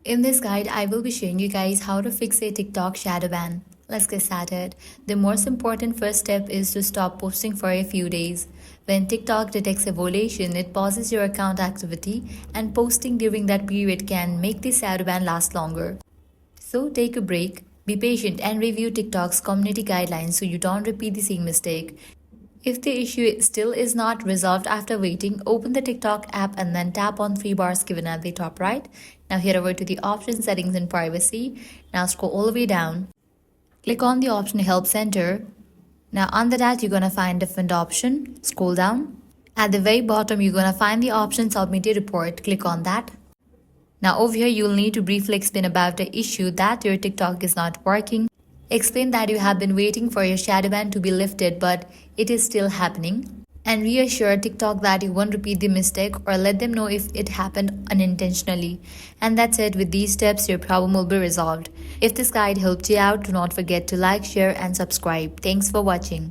In this guide, I will be showing you guys how to fix a TikTok shadow ban. Let's get started. The most important first step is to stop posting for a few days. When TikTok detects a violation, it pauses your account activity, and posting during that period can make the shadow ban last longer. So take a break, be patient, and review TikTok's community guidelines so you don't repeat the same mistake. If the issue still is not resolved after waiting, open the TikTok app and then tap on three bars given at the top right. Now head over to the option settings and privacy. Now scroll all the way down. Click on the option Help Center. Now under that you're gonna find different option. Scroll down. At the very bottom you're gonna find the option Submit a Report. Click on that. Now over here you'll need to briefly explain about the issue that your TikTok is not working. Explain that you have been waiting for your shadow ban to be lifted but it is still happening. And reassure TikTok that you won't repeat the mistake or let them know if it happened unintentionally. And that's it. With these steps your problem will be resolved. If this guide helped you out, do not forget to like, share and subscribe. Thanks for watching.